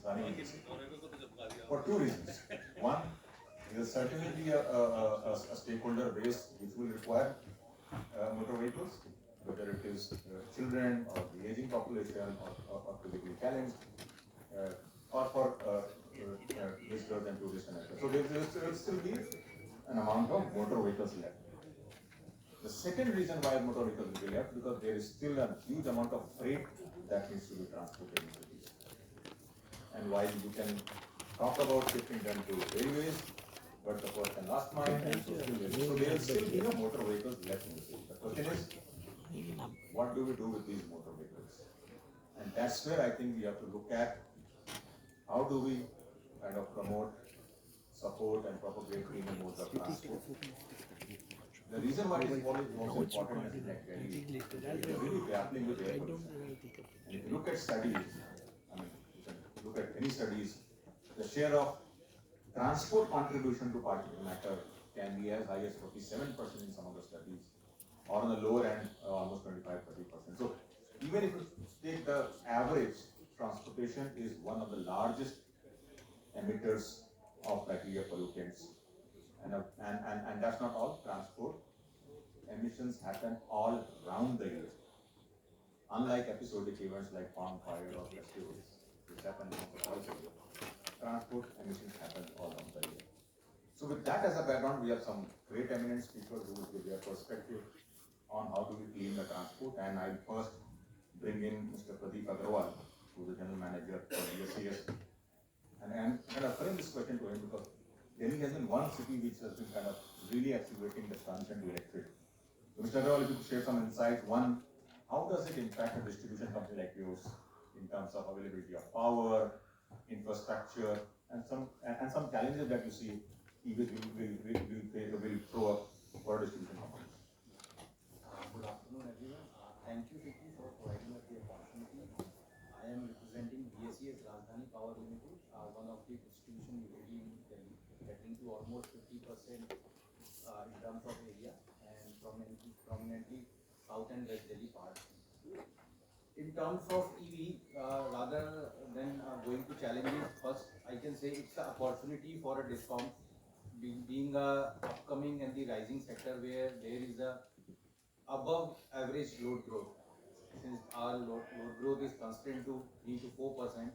running in the city. For two reasons. One, there will certainly be a stakeholder base which will require motor vehicles, whether it is children or the aging population or physically challenged, or for visitors and tourists and others. So there will still be an amount of motor vehicles left. The second reason why motor vehicles will be left, because there is still a huge amount of freight that needs to be transported in cities. And while you can talk about shifting them to railways, but the first and last mile, and so there will still be no motor vehicles left in the city. The question is, what do we do with these motor vehicles? And that's where I think we have to look at how do we kind of promote, support, and propagate cleaner modes of transport. The reason why it is most important is that we are really grappling with air pollution. And if you look at studies, I mean, you can look at any studies, the share of transport contribution to particulate matter can be as high as 47% in some of the studies, or on the lower end, almost 25-30%. So even if you take the average, transportation is one of the largest emitters of bacteria pollutants. And that's not all. Transport emissions happen all round the year. Unlike episodic events like farm fire or festivals, which happen once or twice a year, transport emissions happen all around the year. So with that as a background, we have some great eminent speakers who will give their perspective on how do we clean the transport. And I'll first bring in Mr. Pradeep Agrawal, who is the General Manager for DSCS. And kind of frame this question to him because Delhi has been one city which has been kind of really accelerating the transition to electric. So Mr. Agrawal, if you could share some insights. One, how does it impact a distribution company like yours in terms of availability of power, infrastructure, and some challenges that you see EVs will throw up for distribution companies? Good afternoon, everyone. Thank you, Vicky, for providing us the opportunity. I am representing BSES Rajdhani Power Limited, one of the distribution utility in Delhi, getting to almost 50% in terms of area and prominently South and West Delhi part. In terms of EV, rather than going to challenges, first I can say it's an opportunity for a discom, being a upcoming and the rising sector where there is a above average load growth. Since our load growth is constant to 3 to 4%,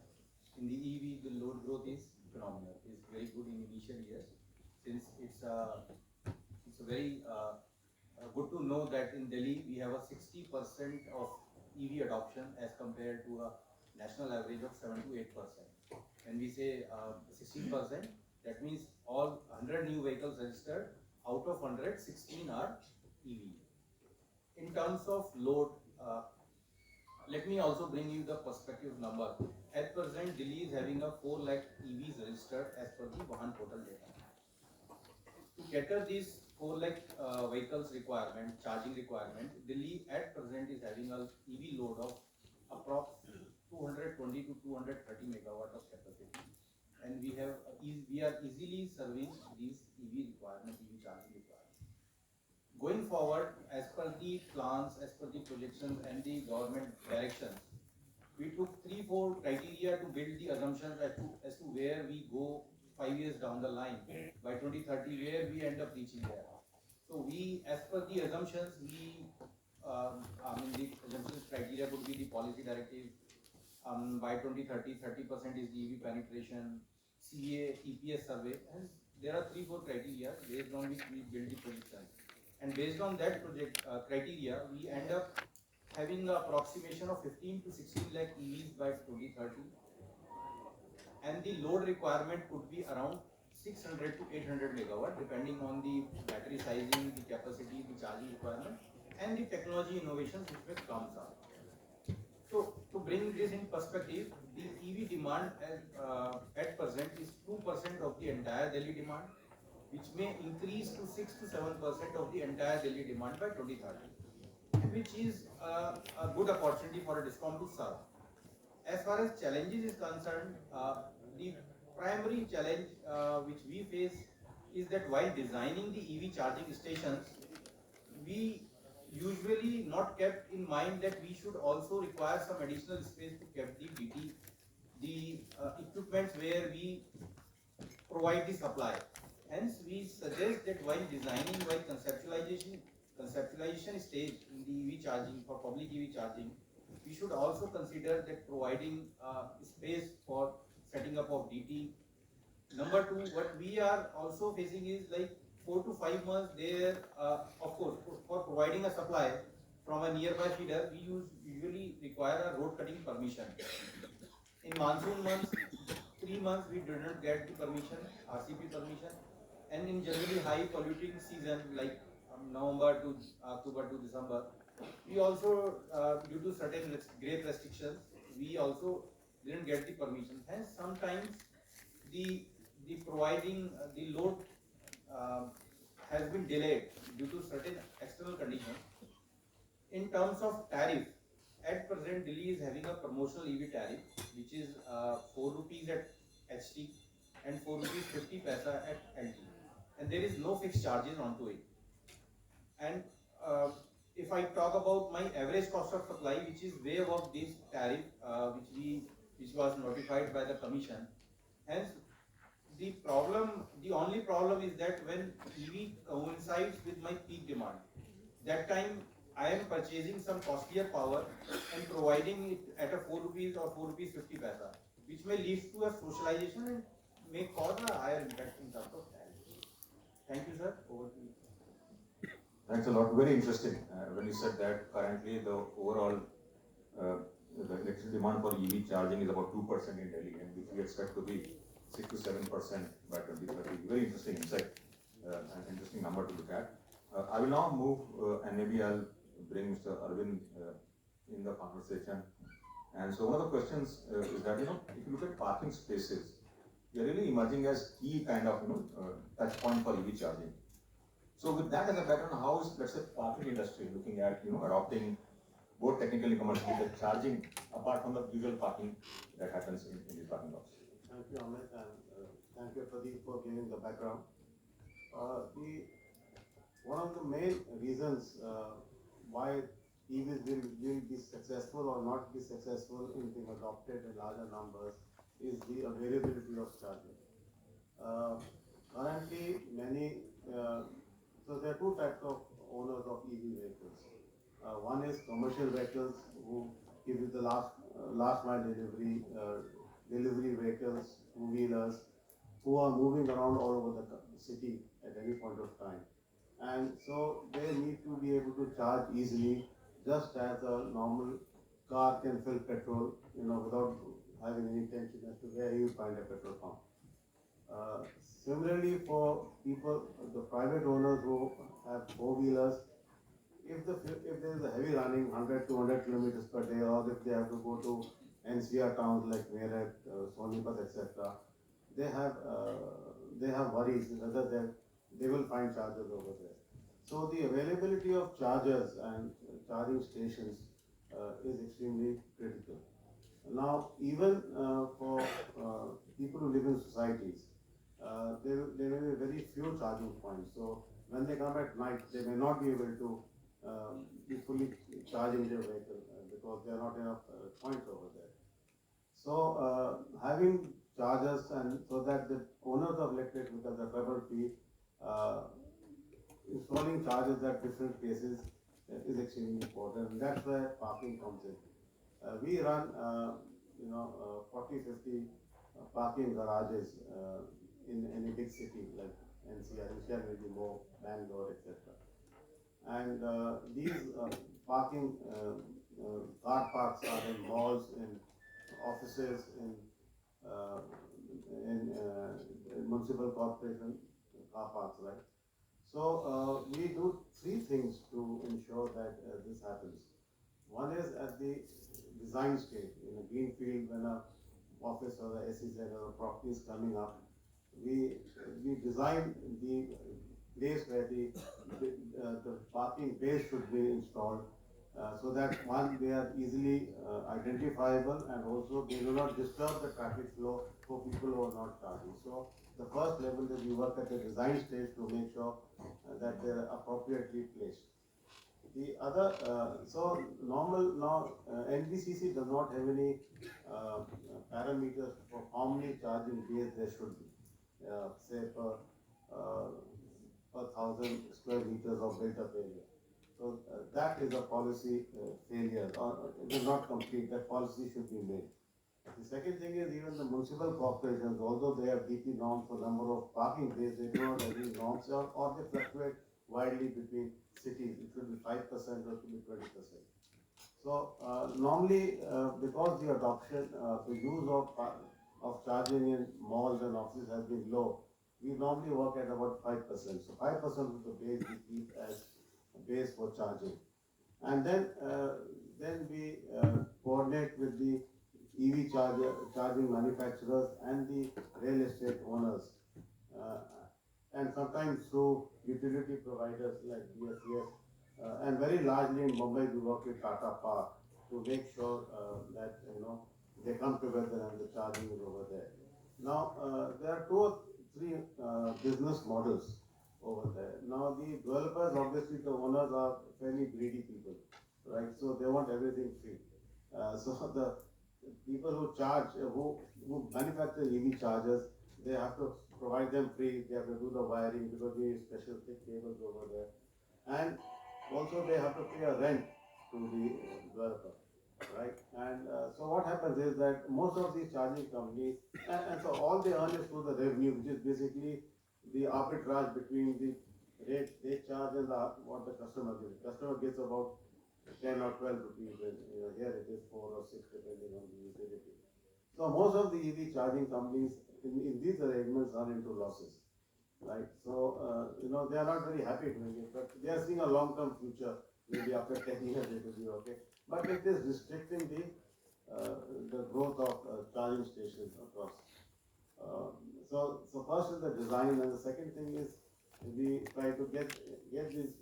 in the EV the load growth is phenomenal. It's very good in initial years. Since it's a very good to know that in Delhi we have a 60% of EV adoption as compared to a national average of 7 to 8%. When we say 16%, that means all 100 new vehicles registered, out of 100, 16 are EV. In terms of load, let me also bring you the perspective number. At present, Delhi is having a 4 lakh EVs registered as per the Vahan portal data. To cater these 4 lakh vehicles requirement, charging requirement, Delhi at present is having a EV load of approx 220 to 230 megawatt of capacity, and we are easily serving these EV requirement, EV charging requirement. Going forward, as per the plans, as per the projections and the government directions, we took 3-4 criteria to build the assumptions as to where we go 5 years down the line, by 2030, where we end up reaching there. So we, as per the assumptions, the assumptions criteria could be the policy directive. By 2030, 30% is the EV penetration, CA, EPS survey, and there are 3-4 criteria based on which we build the projections. And based on that criteria, we end up having an approximation of 15 to 16 lakh EVs by 2030. And the load requirement could be around 600 to 800 megawatt, depending on the battery sizing, the capacity, the charging requirement, and the technology innovations which may come up. So to bring this in perspective, the EV demand at present is 2% of the entire Delhi demand, which may increase to 6 to 7% of the entire Delhi demand by 2030, which is a good opportunity for a discom to serve. As far as challenges is concerned, the primary challenge which we face is that while designing the EV charging stations, we usually not kept in mind that we should also require some additional space to keep the equipments where we provide the supply. Hence, we suggest that while designing, while conceptualization stage in the EV charging for public EV charging, we should also consider that providing space for setting up of DT. Number two, what we are also facing is like 4 to 5 months there, of course, for providing a supply from a nearby feeder, we usually require a road cutting permission. In monsoon months, 3 months we did not get the permission, RCP permission, and in generally high polluting season like November to October to December, we also due to certain great restrictions, we also didn't get the permission. Hence, sometimes the the providing the load uh, has been delayed due to certain external conditions. In terms of tariff, at present Delhi is having a promotional EV tariff, which is 4 rupees at HT and 4 rupees 50 paisa at LT, and there is no fixed charges onto it. And uh, if I talk about my average cost of supply, which is way above this tariff, which was notified by the commission. Hence, the only problem is that when EV coincides with my peak demand, that time I am purchasing some costlier power and providing it at a 4 rupees or 4 rupees 50 paisa, which may lead to a socialization and may cause a higher impact in terms of tariff. Thank you, sir. Over to you. Thanks a lot. Very interesting. When you said that currently the overall the electricity demand for EV charging is about 2% in Delhi, and which we expect to be 6 to 7% by 2030. Very interesting insight, an interesting number to look at. I will now move, and maybe I'll bring Mr. Arvind in the conversation. And so one of the questions is that, if you look at parking spaces, they're really emerging as key kind of, touch point for EV charging. So with that as a background, how is, let's say, parking industry looking at, adopting both technically commercially the charging apart from the usual parking that happens in these parking lots? Thank you, Amit, and thank you, Pradeep, for giving the background. One of the main reasons why EVs will be successful or not be successful in being adopted in larger numbers is the availability of charging. Currently, so there are two types of owners of EV vehicles. One is commercial vehicles who give you the last mile delivery vehicles, two-wheelers, who are moving around all over the city at any point of time. And so they need to be able to charge easily, just as a normal car can fill petrol, without having any tension as to where you find a petrol pump. Similarly, for people, the private owners who have four-wheelers, if there is a heavy running 100 to 200 kilometers per day, or if they have to go to NCR towns like Meerut, Sonipat, etc., they have worries whether they will find chargers over there. So the availability of chargers and charging stations is extremely critical. Now, even for people who live in societies, there may be very few charging points. So when they come at night, they may not be able to be fully charging their vehicle because there are not enough points over there. So having chargers, and so that the owners of electric vehicles are able to be installing chargers at different places is extremely important, and that's where parking comes in. We run 40, 50 parking garages in a big city like NCR, maybe more, Bangalore, etc. And these parking car parks are in malls, in offices, in municipal corporation car parks, right? So we do three things to ensure that this happens. One is at the design stage, in a green field, when a office or a SEZ or a property is coming up, we design the place where the parking base should be installed, so that one, they are easily identifiable, and also they do not disturb the traffic flow for people who are not charging. So the first level is we work at the design stage to make sure that they are appropriately placed. The other, so normal now, NBCC does not have any parameters for how many charging bays there should be. Say uh, per thousand square meters of built-up area. So that is a policy failure, or it is not complete. That policy should be made. The second thing is even the municipal corporations, although they have DP norms for number of parking bays, they do not have any norms, or they fluctuate widely between cities. It should be 5% or it should be 20%. So normally, because the adoption, the use of charging in malls and offices has been low, we normally work at about 5%. So 5% of the base we keep as a base for charging, and then we coordinate with the charging manufacturers and the real estate owners, uh, and sometimes through utility providers like BSES, and very largely in Mumbai we work with Tata Power to make sure that they come together and the charging is over there. Now there are two or three business models over there. Now the developers, obviously the owners are fairly greedy people, right? So they want everything free. So the people who charge, who manufacture EV chargers, they have to provide them free. They have to do the wiring because we use special thick cables over there, and also they have to pay a rent to the developer, right? And so what happens is that most of these charging companies, and so all they earn is through the revenue, which is basically the arbitrage between the rate they charge and what the customer gives. The customer gets about 10 or 12 rupees, and here it is 4 or 6 depending on the utility. So most of the EV charging companies in these arrangements are into losses, right? So they are not very happy doing it, but they are seeing a long-term future. Maybe after 10 years it will be okay. But it is restricting the growth of charging stations across. So first is the design, and the second thing is we try to get these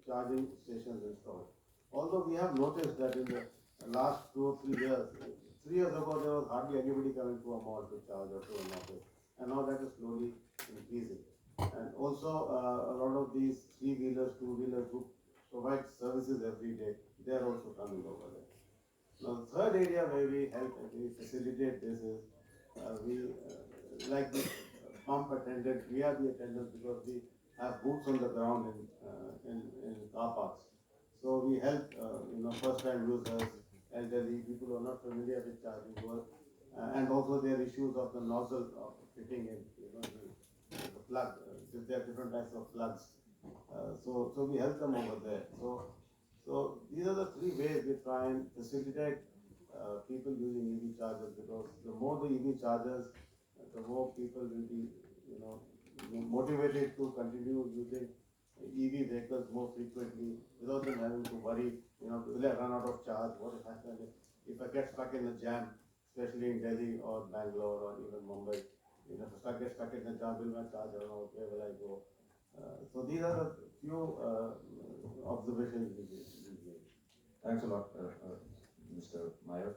charging stations installed. Although we have noticed that in the last 2 or 3 years, 3 years ago there was hardly anybody coming to a mall to charge or to an office, and now that is slowly increasing. And also a lot of these three-wheelers, two-wheelers who provide services every day, they are also coming over there. Now, the third area where we help and we facilitate this is we like the pump attendant. We are the attendants because we have boots on the ground in car parks. So we help first-time users, elderly people who are not familiar with charging work, and also there are issues of the nozzle of fitting in, the plug. There are different types of plugs. So we help them over there. So these are the three ways we try and facilitate people using EV chargers, because the more the EV chargers, the more people will be, motivated to continue using EV vehicles more frequently without them having to worry, will I run out of charge? What will happen if I get stuck in a jam, especially in Delhi or Bangalore or even Mumbai? If I get stuck in a jam, will my charge run out? Where will I go? So these are the few observations we made. Thanks a lot, Mr. Meyer.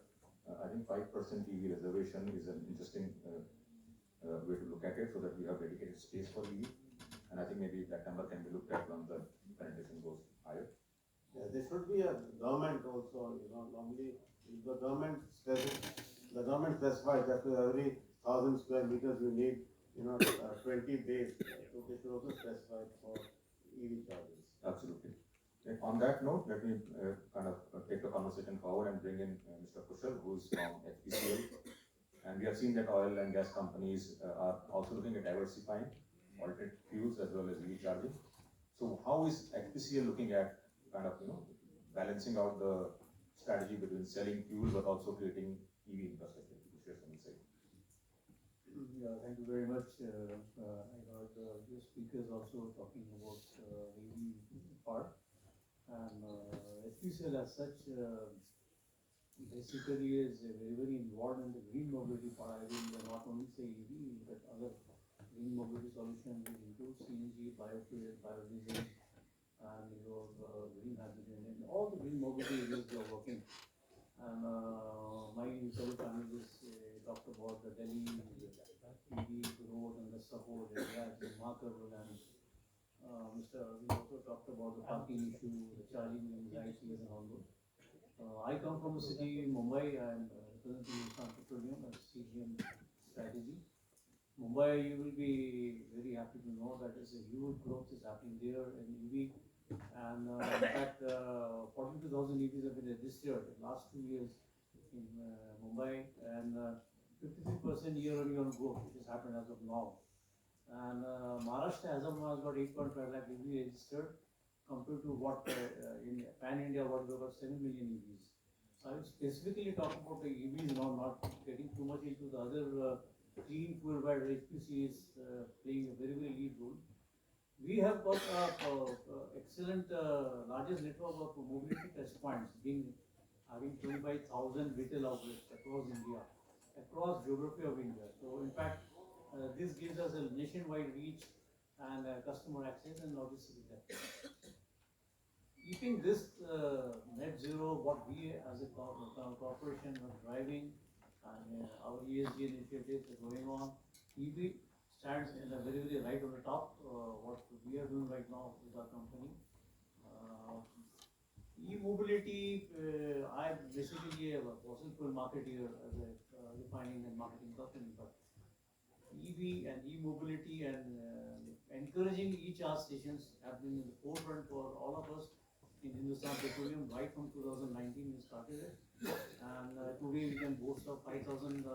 I think 5% EV reservation is an interesting way to look at it, so that we have dedicated space for EV. And I think maybe that number can be looked at once the penetration goes higher. Yeah, there should be a government also, normally the government specifies that for every 1,000 square meters you need, 20 bays. So they should also specify for EV chargers. Absolutely. And on that note, let me take the conversation forward and bring in Mr. Kushal, who is from HPCL. And we have seen that oil and gas companies are also looking at diversifying alternate fuels as well as EV charging. So how is HPCL looking at balancing out the strategy between selling fuel but also creating EV infrastructure? Could you share some insight? Yeah, thank you very much. I heard the speakers also talking about EV part, and HPCL as such basically is very involved in the green mobility part. I will not only say EV, but other green mobility solutions which include CNG, biofuel, biodiesel, and green hydrogen, and all the green mobility areas we are working. And my fellow panelists talked about the Delhi EV road and the support area, the markable, and Mr. Arvind also talked about the parking issue, the charging anxieties and all those. I come from the city Mumbai and representing Hindustan Petroleum as CGM strategy. Mumbai, you will be very happy to know that there's a huge growth is happening there in EV. And in fact, 42,000 EVs have been registered in last 2 years in Mumbai, and 53% year-on-year growth, which has happened as of now. And Maharashtra as of now has got 8.5 lakh EV registered compared to what in Pan India what is about 7 million EVs. So I will specifically talk about the EVs now, not getting too much into the other clean fuel where HPC is playing a very, very lead role. We have got excellent largest network of mobility touch points, being having 25,000 retail outlets across India, across geography of India. So in fact, this gives us a nationwide reach and customer access and logistics depth. Keeping this net zero, what we as a corporation are driving, and our ESG initiatives are going on, EV stands in a very, very right on the top. What we are doing right now with our company. E-mobility, I'm basically a fossil fuel marketeer as a refining and marketing company, but EV and e-mobility and encouraging e-charge stations have been in the forefront for all of us in Hindustan Petroleum right from 2019 we started it, and today we can boast of 5,000,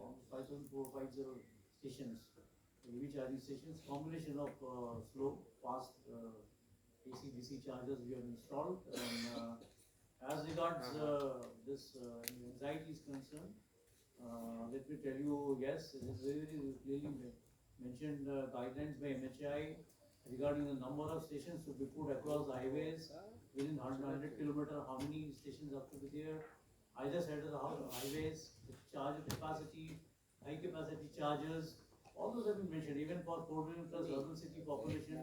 almost 5,450 stations, EV charging stations, combination of slow, fast AC DC chargers we have installed, and as regards this anxiety is concerned, let me tell you, yes, it is very, very clearly mentioned guidelines by MHI regarding the number of stations to be put across the highways within 100 kilometer, how many stations have to be there, either side of the highways, the charge capacity, high capacity chargers, all those have been mentioned. Even for 4 million plus urban city population,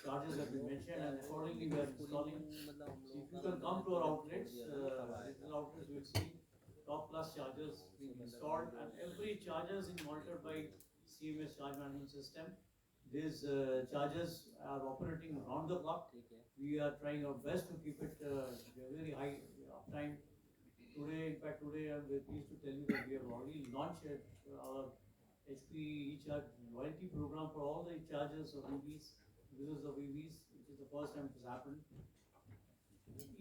charges have been mentioned, and accordingly we are installing. So if you can come to our outlets, retail outlets, you will see top class chargers being installed, and every charger is monitored by CMS charge management system. These chargers are operating round the clock. We are trying our best to keep it very high uptime. Today, in fact, today I'm very pleased to tell you that we have already launched our HP e-charge loyalty program for all the chargers of EVs, users of EVs, which is the first time it has happened.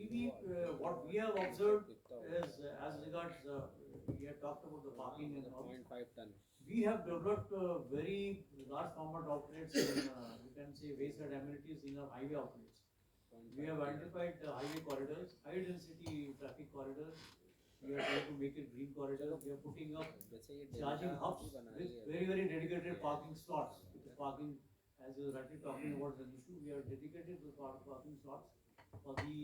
EV, what we have observed is as regards, we have talked about the parking and all. We have developed very large format outlets in, you can say, wayside amenities in our highway outlets. We have identified highway corridors, high density traffic corridors. We are trying to make it green corridors. We are putting up charging hubs with very, very dedicated parking slots. Because parking, as you were rightly talking about the issue, we are dedicated to parking slots for the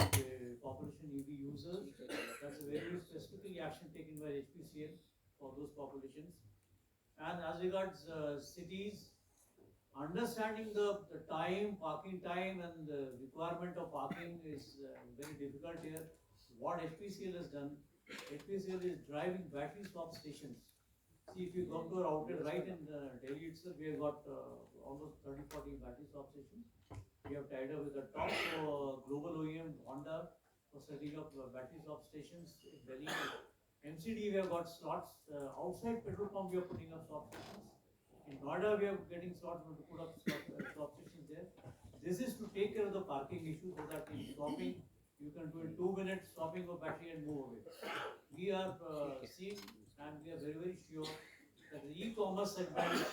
population EV users. That's a very specifically action taken by HPCL for those populations. And as regards cities, understanding the time, parking time, and the requirement of parking is very difficult here. What HPCL has done, HPCL is driving battery swap stations. See, if you come to our outlet right in Delhi itself, we have got almost 30-40 battery swap stations. We have tied up with the top global OEM Honda for setting up battery swap stations in Delhi. MCD, we have got slots. Outside petrol pump, we are putting up swap stations. In Noida, we are getting slots to put up swap stations there. This is to take care of the parking issue so that in swapping, you can do in 2 minutes swapping of battery and move away. We are seeing, and we are very, very sure that the e-commerce segment,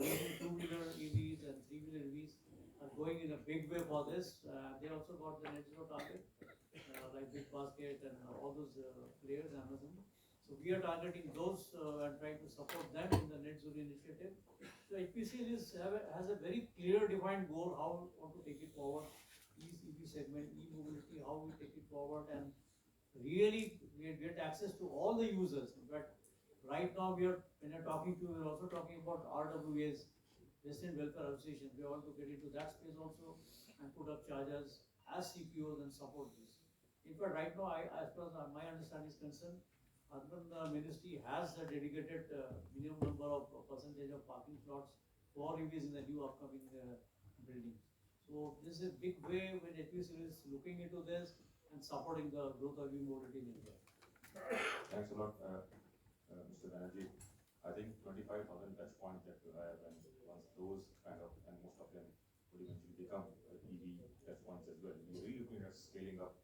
using 2-wheeler EVs and 3-wheeler EVs, are going in a big way for this. They also got the net zero target, like Big Basket and all those players, Amazon. So we are targeting those and trying to support them in the net zero initiative. So HPCL has a very clear defined goal how we want to take it forward. EV segment, e-mobility, how we take it forward, and really we get access to all the users. In fact, right now we are talking to, we're also talking about RWAs, Resident Welfare Association. We want to get into that space also and put up chargers as CPOs and support this. In fact, right now, as far as my understanding is concerned, Urban Ministry has a dedicated minimum number of percentage of parking slots for EVs in the new upcoming buildings. So this is a big way when HPCL is looking into this and supporting the growth of e-mobility in India. Thanks a lot, Mr. Banerjee. I think 25,000 touch points that you have, and once those kind of, and most of them would eventually become EV touch points as well. You're really looking at scaling up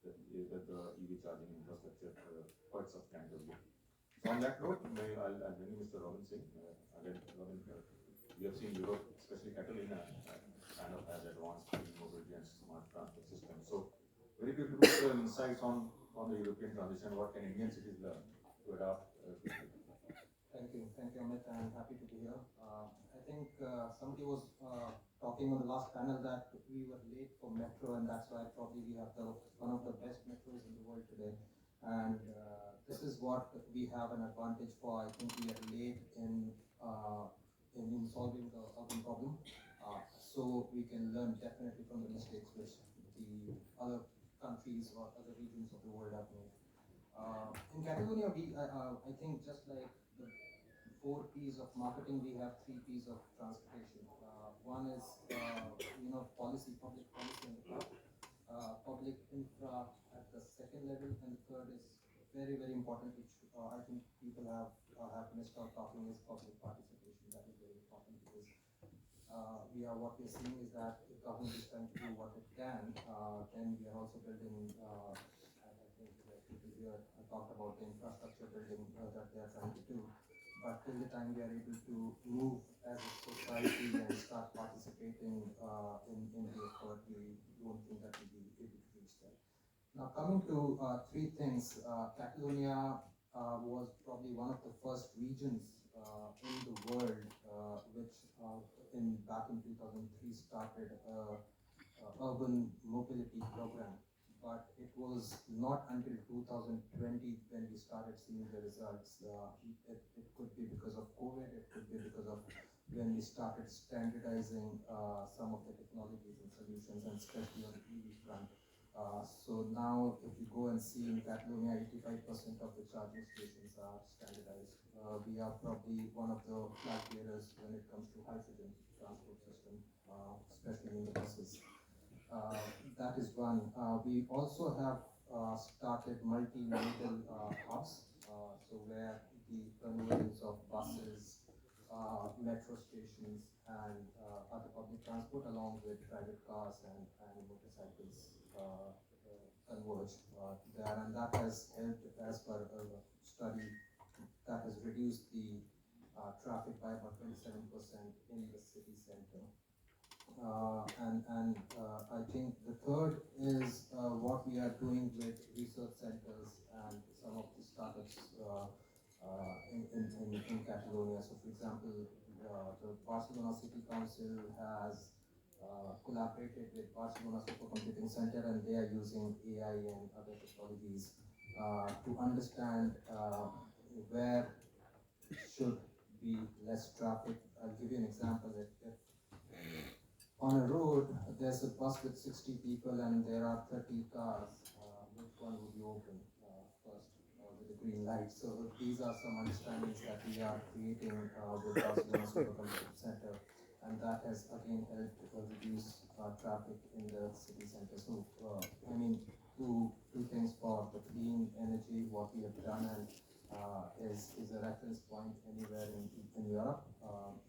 the EV charging infrastructure quite substantively. So on that note, I'll bring in Mr. Robin Singh. Again, Robin, we have seen Europe, especially Catalina, kind of has advanced mobility and smart transport systems. So very quickly, put your insights on the European transition. What can Indian cities learn to adopt quickly? Thank you, Amit. I'm happy to be here. I think somebody was talking on the last panel that we were late for metro, and that's why probably we have one of the best metros in the world today. And this is what we have an advantage for. I think we are late in solving the urban problem, so we can learn definitely from the mistakes which the other countries or other regions of the world have made. In Catalonia, I think just like the four P's of marketing, we have three P's of transportation. One is, policy, public policy on the top, public infra at the second level, and the third is very, very important, which I think people have missed out talking, is public participation. That is very important because what we're seeing is that if government is trying to do what it can, then we are also building. I think that people here talked about the infrastructure building that they are trying to do. But till the time we are able to move as a society and start participating in the effort, we don't think that we'll be able to reach there. Now, coming to three things, Catalonia was probably one of the first regions in the world which back in 2003 started urban mobility program. But it was not until 2020 when we started seeing the results. It could be because of COVID, it could be because of when we started standardizing some of the technologies and solutions, and especially on the EV front. So now, if you go and see in Catalonia, 85% of the charging stations are standardized. We are probably one of the flag bearers when it comes to hydrogen transport system, especially in the buses. That is one. We also have started multimodal hubs, so where the convergence of buses, metro stations, and other public transport, along with private cars and motorcycles, converge there, and that has helped, as per a study, that has reduced the traffic by about 27% in the city center. I think the third is what we are doing with research centers and some of the startups in Catalonia. So, for example, the Barcelona City Council has collaborated with Barcelona Supercomputing Center, and they are using AI and other technologies to understand where should be less traffic. I'll give you an example. If on a road, there's a bus with 60 people and there are 30 cars. Which one would you open first with the green light? So these are some understandings that we are creating with Barcelona Supercomputing Center, and that has again helped reduce traffic in the city center. So two things for the clean energy, what we have done, and is a reference point anywhere in Europe,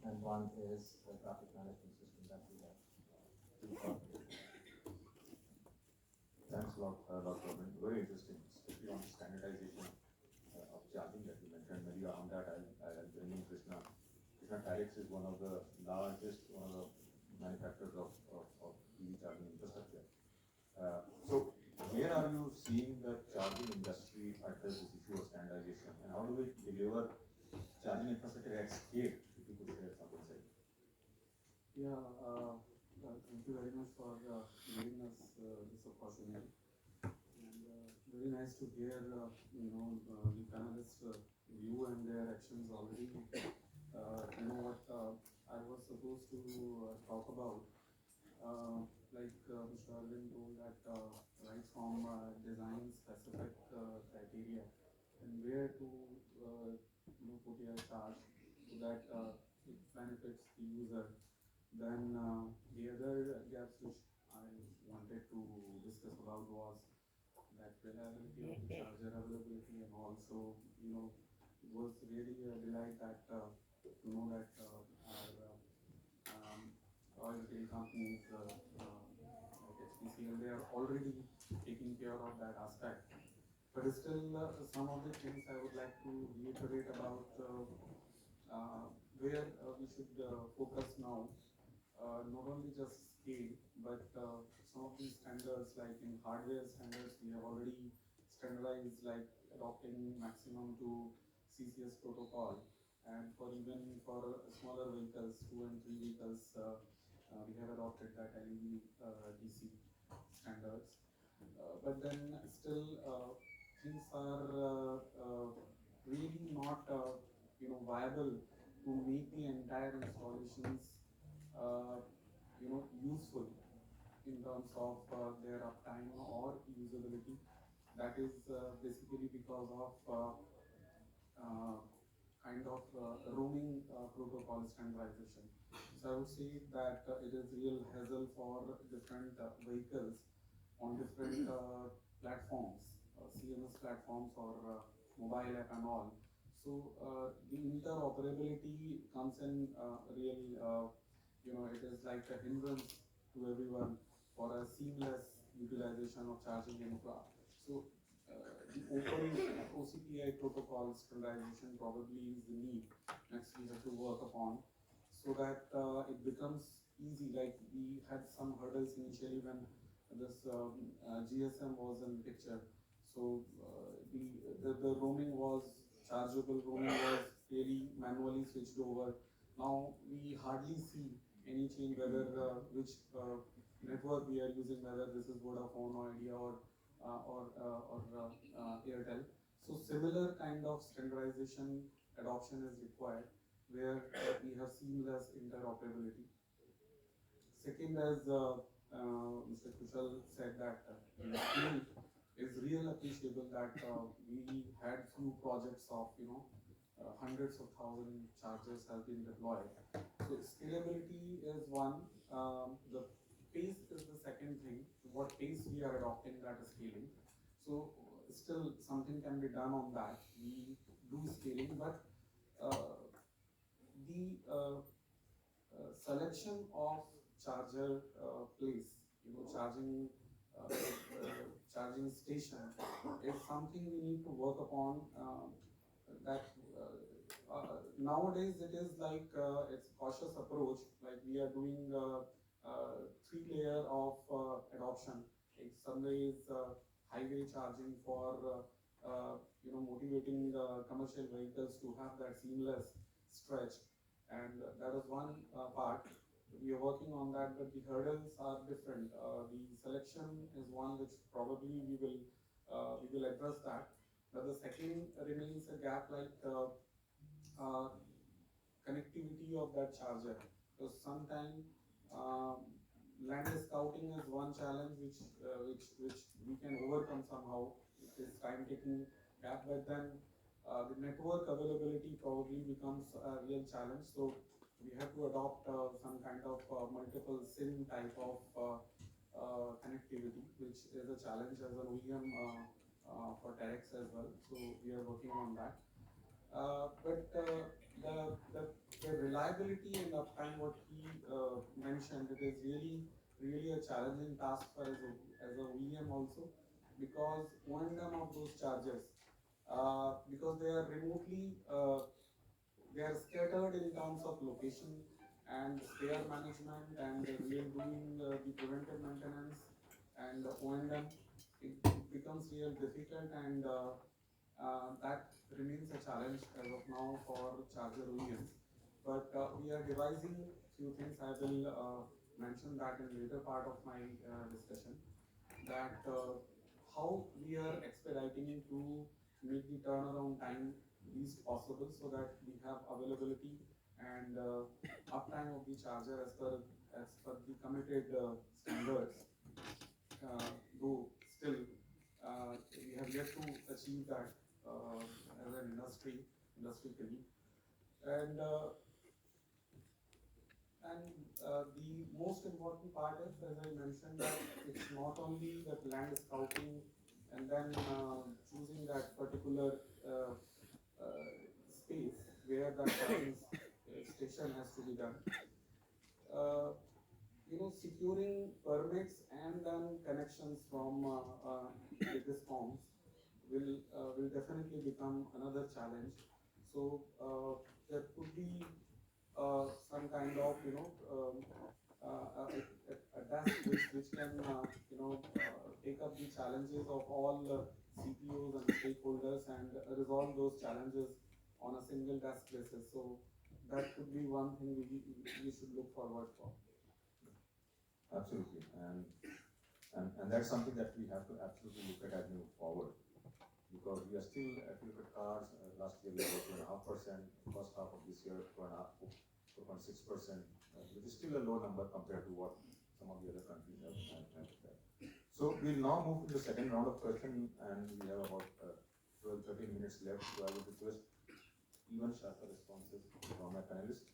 and one is the traffic management system that we have. Thanks a lot, Dr. Robin. Very interesting, especially on the standardization of charging that you mentioned. Maybe on that, I'll bring in Krishna. Krishna Tyrix is one of the largest, manufacturers of EV charging infrastructure. So, where are you seeing the charging industry address this issue of standardization, and how do we deliver charging infrastructure at scale? If you could share some insight. Yeah, thank you very much for giving us this opportunity. And very nice to hear, the panelists' view and their actions already. What I was supposed to talk about, like Mr. Arvind told that right from design specific criteria and where to put your charge so that it benefits the user. Then the other gaps which I wanted to discuss about was that reliability of the charger availability, and also, it was really a delight that to know that our oil retail companies like HPCL, they are already taking care of that aspect. But still, some of the things I would like to reiterate about where we should focus now, not only just scale, but some of these standards, like in hardware standards, we have already standardized, like adopting maximum to CCS protocol, and for even for smaller vehicles, 2 and 3 vehicles, we have adopted that LED DC standards. But then still, things are really not viable to make the entire installations uh, useful in terms of their uptime or usability. That is basically because of uh, kind of roaming protocol standardization. So I would say that it is real hassle for different vehicles on different platforms, CMS platforms or mobile app and all. So the interoperability comes in real, it is like a hindrance to everyone for a seamless utilization of charging infra. So the open OCPI protocol standardization probably is the need next we have to work upon, so that it becomes easy. Like we had some hurdles initially when this GSM was in picture. So the roaming was chargeable, roaming was really manually switched over. Now we hardly see any change, whether which network we are using, whether this is Vodafone or Idea or Airtel. So similar kind of standardization adoption is required, where we have seamless interoperability. Second, as Mr. Kushal said, that the scale is real appreciable, that we had few projects of hundreds of thousand chargers have been deployed. So scalability is one. The pace is the second thing. What pace we are adopting that is scaling. So still something can be done on that. We do scaling, but the selection of charger place, charging station is something we need to work upon. That Nowadays it is like it's cautious approach. Like we are doing 3 layer of adoption. Like Sunday is highway charging for motivating commercial vehicles to have that seamless stretch, and that is one part. We are working on that, but the hurdles are different. The selection is one which probably we will address that. But the second remains a gap, like uh, connectivity of that charger. So sometimes land scouting is one challenge which we can overcome somehow. It is time taking gap, but then the network availability probably becomes a real challenge. So we have to adopt some kind of multiple SIM type of connectivity, which is a challenge as an OEM for Terex as well. So we are working on that. But the reliability and uptime, what he mentioned, it is really a challenging task for as a OEM also, because one of those chargers, because they are remotely they are scattered in terms of location and spare management and real doing the preventive maintenance and O&M. It becomes real difficult, and that remains a challenge as of now for charger OEMs. But we are devising few things. I will mention that in later part of my discussion, that how we are expediting to make the turnaround time least possible, so that we have availability and uptime of the charger as per the committed standards. Though still we have yet to achieve that as an industry colleague. And And the most important part is, as I mentioned, that it's not only that land scouting and then choosing that particular space where that charging station has to be done. Uh, Securing permits and then connections from the discoms will definitely become another challenge. So there could be some kind of a desk which can take up the challenges of all CPOs and stakeholders and resolve those challenges on a single desk basis. So that could be one thing we should look forward for. Absolutely, and that's something that we have to absolutely look at as we move forward. Because we are still, if you look at cars, last year we were 2.5%, first half of this year 4.6%, which is still a low number compared to what some of the other countries have. So we'll now move to the second round of questions, and we have about 12-13 minutes left. So I would request even sharper responses from my panelists.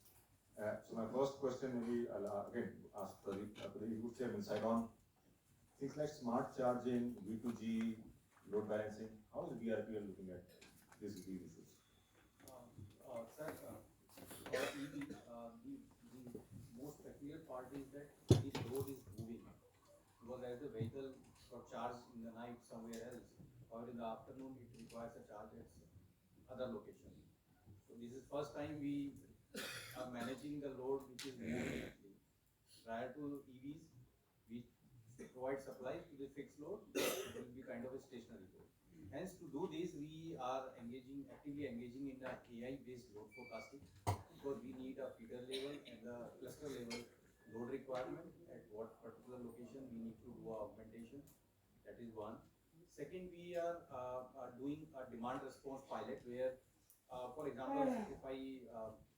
So my first question, maybe I'll again ask Pradeep. Pradeep, you would share insight on things like smart charging, V2G, load balancing. How is VRPL looking at these issues? Sir, for EV, the most peculiar part is that the load is moving. Because as the vehicle got charged in the night somewhere else, or in the afternoon, it requires a charge at other location. So this is first time we are managing the load which is moving actually. Prior to EVs, we provide supplies to the fixed load, it will be kind of a stationary load. Hence, to do this, we are actively engaging in the AI-based load forecasting, because we need a feeder level and the cluster level load requirement at what particular location we need to do augmentation. That is one. Second, we are doing a demand response pilot where, for example, if I,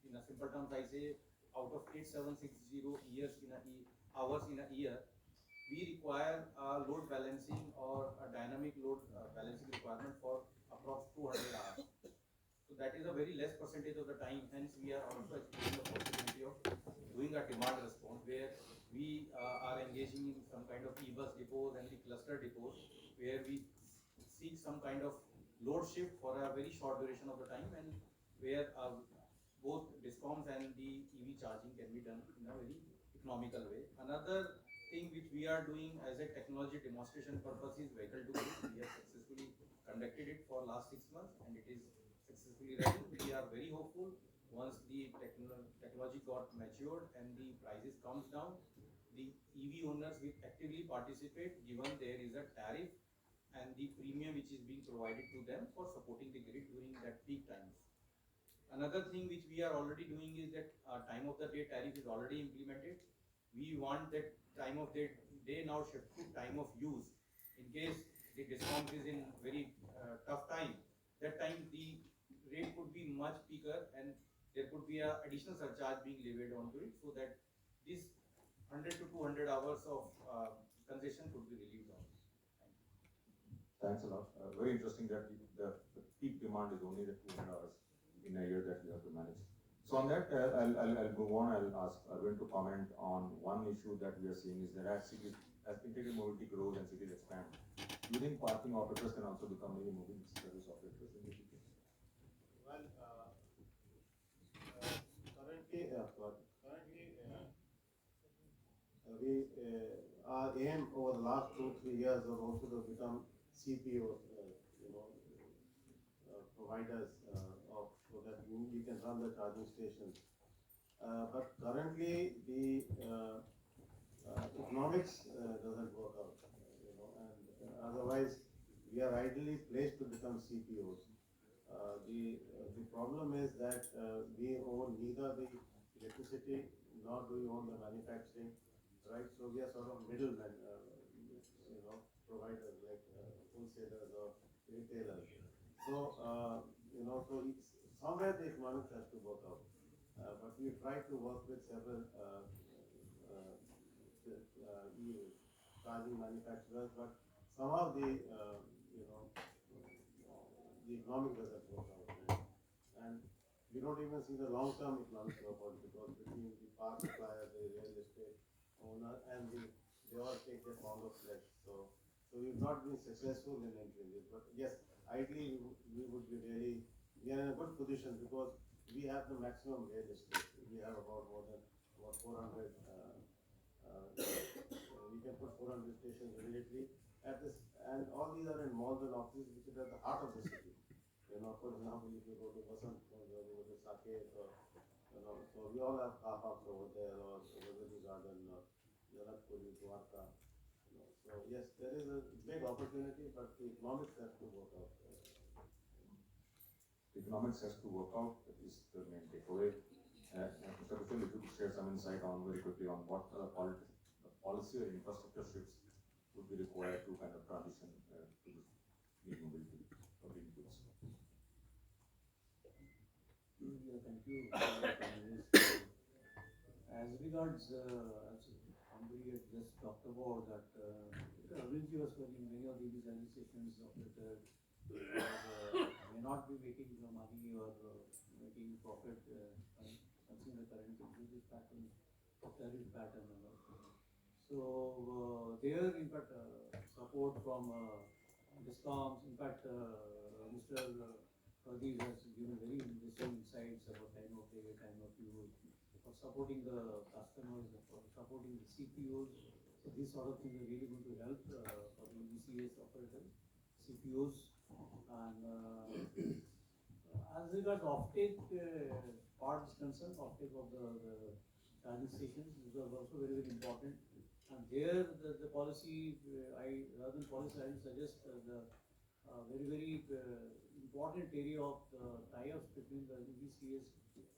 in a simple terms, I say out of 8760 hours in a year, we require a load balancing or a dynamic load balancing requirement for approx 200 hours. So that is a very less percentage of the time. Hence, we are also exploring the possibility of doing a demand response where we are engaging in some kind of e-bus depots and the cluster depots where we seek some kind of load shift for a very short duration of the time, and where both discoms and the EV charging can be done in a very economical way. Another thing which we are doing as a technology demonstration purpose is vehicle to grid. We have successfully conducted it for last 6 months and it is successfully running. We are very hopeful once the technology got matured and the prices comes down, the EV owners will actively participate given there is a tariff and the premium which is being provided to them for supporting the grid during that peak times. Another thing which we are already doing is that time of the day tariff is already implemented. We want that time of the day now shift to time of use. In case the discount is in very tough time, that time the rate could be much bigger and there could be a additional surcharge being levied onto it, so that this 100 to 200 hours of concession could be relieved on. Thank you. Thanks a lot. Very interesting that the peak demand is only the 200 hours in a year that we have to manage. So on that, I'll move on. I'll ask Arvind to comment on one issue that we are seeing is that as integrated mobility grows and cities expand, do you think parking operators can also become maybe moving service operators in the future? Well, currently, our aim over the last 2-3 years was also to become CPO, providers so that we can run the charging stations. But currently the economics doesn't work out, and otherwise we are ideally placed to become CPOs. The problem is that we own neither the electricity nor do we own the manufacturing, right? So we are sort of middlemen, providers like wholesalers or retailers. So so somewhere the economics has to work out. But we try to work with several charging manufacturers, but somehow the economic doesn't work out. And we don't even see the long-term economic support because between the power supplier, the real estate owner, and they all take their pound of flesh. So we've not been successful in entering this. But yes, ideally we would be really, we are in a good position because we have the maximum real estate. We have about more than about 400. We can put 400 stations immediately at this, and all these are in malls and offices which are at the heart of the city. You know, for example, if you go to Vasant, or you go to Saket, or so we all have car parks over there, or Vallabhri Garden, or Janakpuri, Dwarka. So yes, there is a big opportunity, but the economics have to work out. Economics has to work out, is the main takeaway. Mr. Kushal, if you could share some insight on very quickly on what policy or infrastructure shifts would be required to kind of transition to this green mobility or green goods. Yeah, thank you. As regards, as somebody had just talked about that, Arvindji was telling many of these organizations operated may not be making the money or making profit considering the current business pattern, tariff pattern and all. So there, in fact, support from discoms. In fact, Mr. Pradeep has given very interesting insights about time of day, time of use, for supporting the customers, for supporting the CPOs. So these sort of things are really going to help for the ECS operators, CPOs, and as regards offtake part is concerned, offtake of the charging stations, these are also very, very important. And there, the policy, rather than policy, I would suggest the very, very important area of tie-ups between the EBCS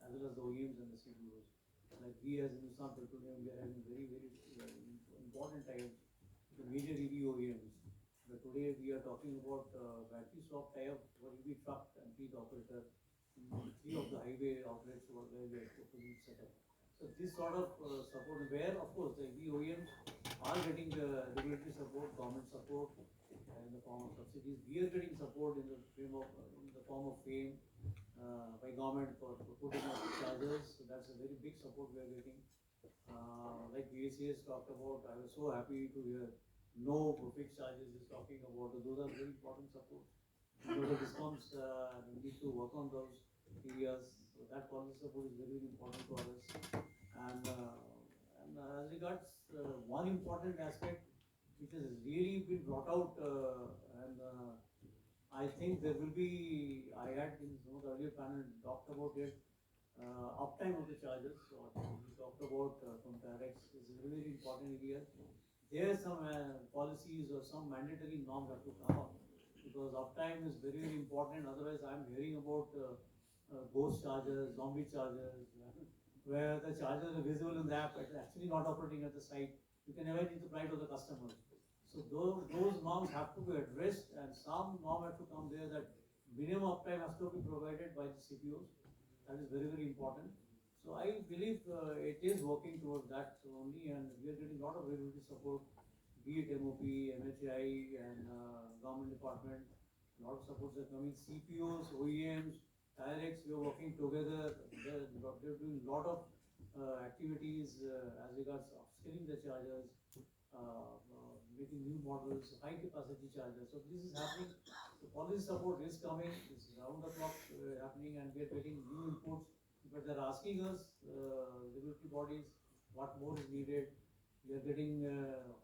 as well as the OEMs and the CDOs. Like we as Hindustan Petroleum, we are having very, very important tie-ups with the major EV OEMs. But today we are talking about battery swap tie-up for EV truck and fleet operator in 3 of the highway outlets where we are proposing set up. So this sort of support, where of course the EV OEMs are getting regulatory support, government support in the form of subsidies. We are getting support in the form of FAME by government for putting up chargers. So that's a very big support we are getting. Like VACS talked about, I was so happy to hear no fixed charges is talking about. Those are very important supports. The discoms need to work on those areas. So that policy support is very, very important for us. And as regards one important aspect which has really been brought out, and I think there will be, I had in some of the earlier panel talked about it, uptime of the chargers. So we talked about from Tarex is a very, very important area. There are some policies or some mandatory norms have to come up because uptime is very, very important. Otherwise, I'm hearing about ghost chargers, zombie chargers, where the chargers are visible in the app, but actually not operating at the site. You can never need to apply to the customers. So those norms have to be addressed, and some norm have to come there that minimum uptime has to be provided by the CPOs. That is very, very important. So I believe it is working towards that only, and we are getting a lot of regulatory support, be it MOP, MHI, and government department. A lot of supports are coming. CPOs, OEMs, Tirex, we are working together. They're doing a lot of activities as regards upskilling the chargers, making new models, high capacity chargers. So this is happening. The policy support is coming. It's round the clock happening, and we are getting new inputs. But they're asking us, regulatory bodies, what more is needed. We are getting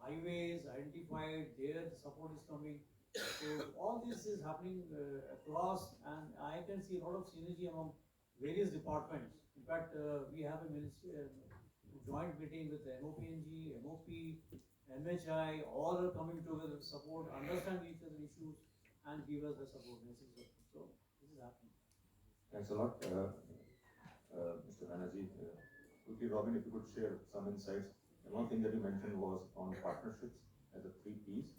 highways identified. Their support is coming. So all this is happening across, and I can see a lot of synergy among various departments. In fact, we have a ministry, joint meeting with the MOPNG, MOP, MHI, all are coming together to support, understand each other's issues, and give us the support necessary. So this is happening. Thanks a lot, Mr. Banerjee. Quickly, Robin, if you could share some insights. And one thing that you mentioned was on partnerships as the 3 Ps.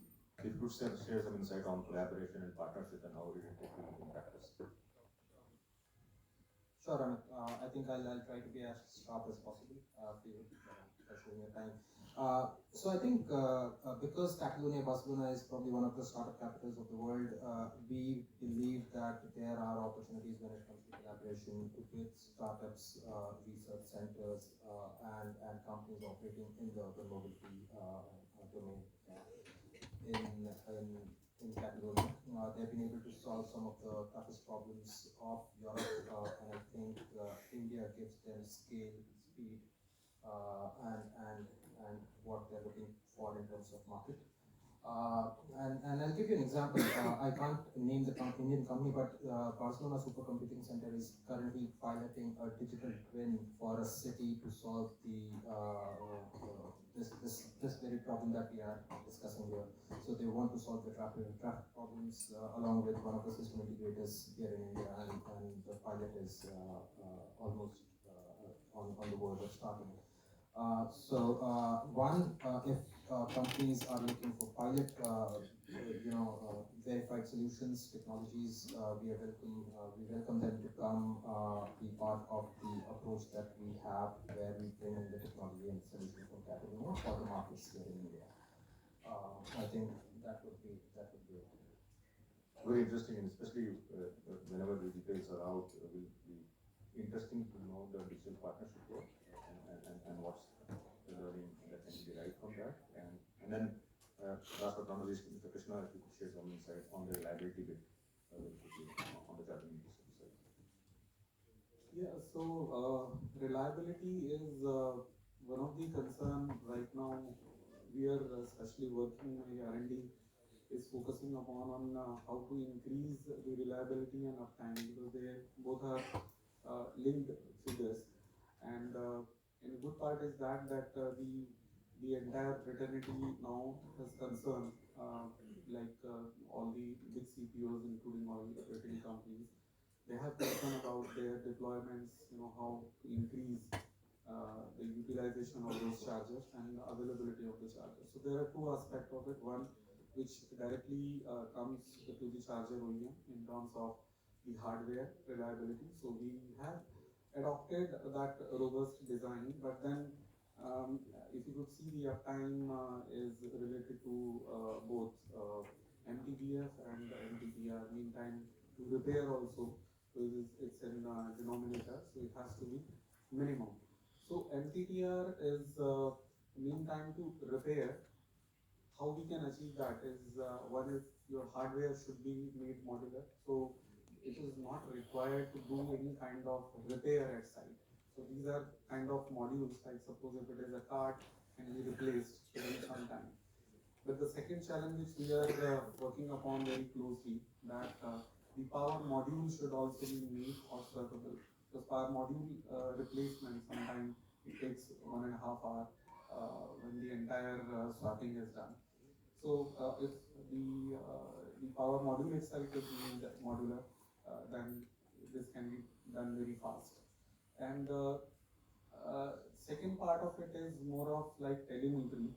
If you could share some insight on collaboration and partnership and how it will take in practice. Sure, Amit. I think I'll try to be as sharp as possible for you, for sharing your time. So I think because Catalonia, Barcelona is probably one of the startup capitals of the world, we believe that there are opportunities when it comes to collaboration with startups, research centers, and companies operating in the urban mobility domain in Catalonia. They've been able to solve some of the toughest problems of Europe, and I think India gives them scale, speed, and what they're looking for in terms of market. And I'll give you an example. I can't name the Indian company, but Barcelona Supercomputing Center is currently piloting a digital twin for a city to solve this very problem that we are discussing here. So they want to solve the traffic problems along with one of the system integrators here in India, and the pilot is almost on the verge of starting. If companies are looking for pilot, verified solutions, technologies, we welcome them to come be part of the approach that we have, where we bring in the technology and solution from Catalonia for the markets here in India. I think that would be it. Very interesting, and especially whenever the details are out, will be interesting to know the digital partnership work and what's the learning that can be derived from that. And then last but not least, Mr. Krishna, if you could share some insight on the reliability bit very quickly on the charging system side. Yeah, so reliability is one of the concern right now. We are especially working, my R&D is focusing upon on how to increase the reliability and uptime, because they both are linked figures. And the good part is that the entire fraternity now has concern, all the big CPOs, including all the operating companies. They have concern about their deployments, how to increase the utilization of those chargers and the availability of the chargers. So there are two aspects of it. One, which directly comes to the charger OEM in terms of the hardware reliability. So we have adopted that robust design, but then if you could see, the uptime is related to both MTBF and MTBR, mean time to repair also, because it's in denominator, so it has to be minimum. So MTTR is mean time to repair. How we can achieve that is, one is your hardware should be made modular, so it is not required to do any kind of repair at site. So these are kind of modules, like suppose if it is a cart can be replaced within some time. But the second challenge which we are working upon very closely, that the power module should also be made hot swappable. Because power module replacement sometimes it takes 1.5 hours when the entire swapping is done. So if the power module itself is made modular, then this can be done very fast. And second part of it is more of like telemetry.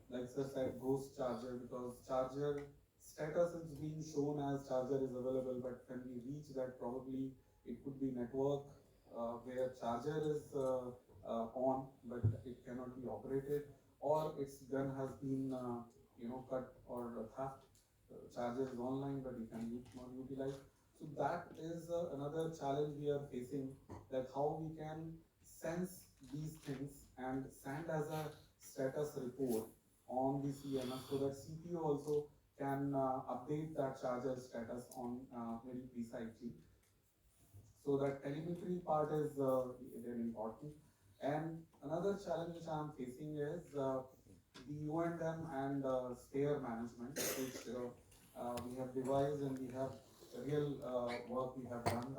Like sir said, ghost charger, because charger status is being shown as charger is available, but when we reach that, probably it could be network where charger is on, but it cannot be operated, or its gun has been cut or theft. Charger is online, but you can not utilize. So that is another challenge we are facing, that how we can sense these things and send as a status report on the CMS, so that CPO also can update that charger status on very precisely. So that telemetry part is very important. And another challenge which I am facing is the O&M and spare management, which we have devised, and we have real work we have done,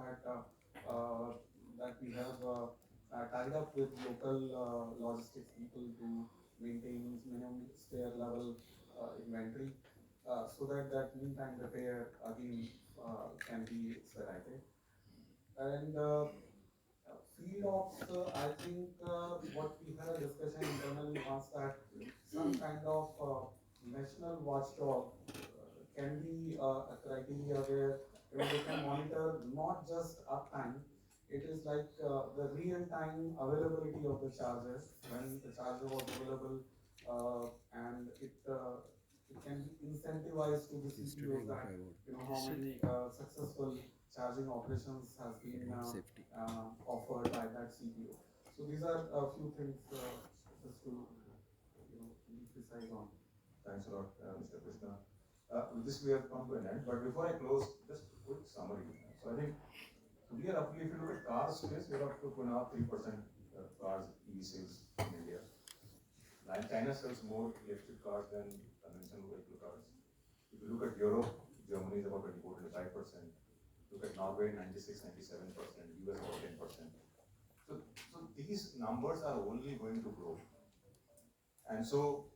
that we have tied up with local logistics people to maintain minimum spare level inventory, so that meantime repair again can be expedited. And field ops, I think what we had a discussion internally was that some kind of national watchdog can be a criteria where they can monitor not just uptime, it is like the real-time availability of the charger. When the charger was available, and it can be incentivized to the CPOs that how many successful charging operations has been offered by that CPO. So these are a few things just to be precise on. Thanks a lot, Mr. Krishna. With this, we have come to an end. But before I close, just a quick summary. So I think we are roughly, if you look at car space, we are up to 2.5–3% cars EV sales in India. China sells more electric cars than conventional vehicle cars. If you look at Europe, Germany is about 24–25%. Look at Norway, 96–97%. US about 10%. So these numbers are only going to grow. And so,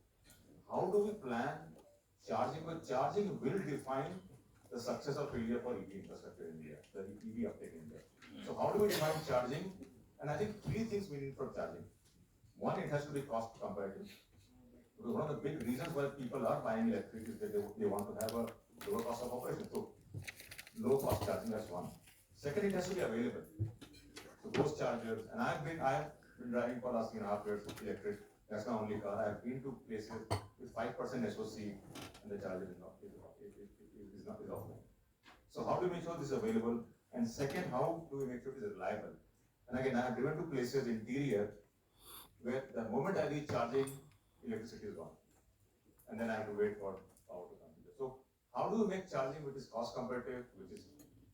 how do we plan charging? But charging will define the success or failure for EV infrastructure in India, the EV uptake in India. So how do we define charging? And I think three things we need for charging. One, it has to be cost comparative. Because one of the big reasons why people are buying electric is that they want to have a lower cost of operation. So low cost charging, that's one. Second, it has to be available. So those chargers, and I have been driving for last 3.5 years electric. That's my only car. I have been to places with 5% SOC and the charger is offline. So how do we make sure this is available? And second, how do we make sure it is reliable? And again, I have driven to places interior where the moment I reach charging, electricity is gone. And then I have to wait for power to come. So how do we make charging which is cost competitive,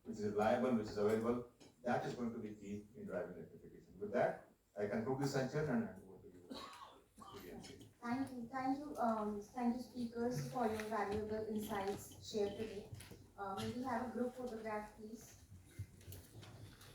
which is reliable, which is available? That is going to be key in driving electrification. With that, I conclude this session and hand over to you. Thank you, speakers, for your valuable insights shared today. May we have a group photograph, please?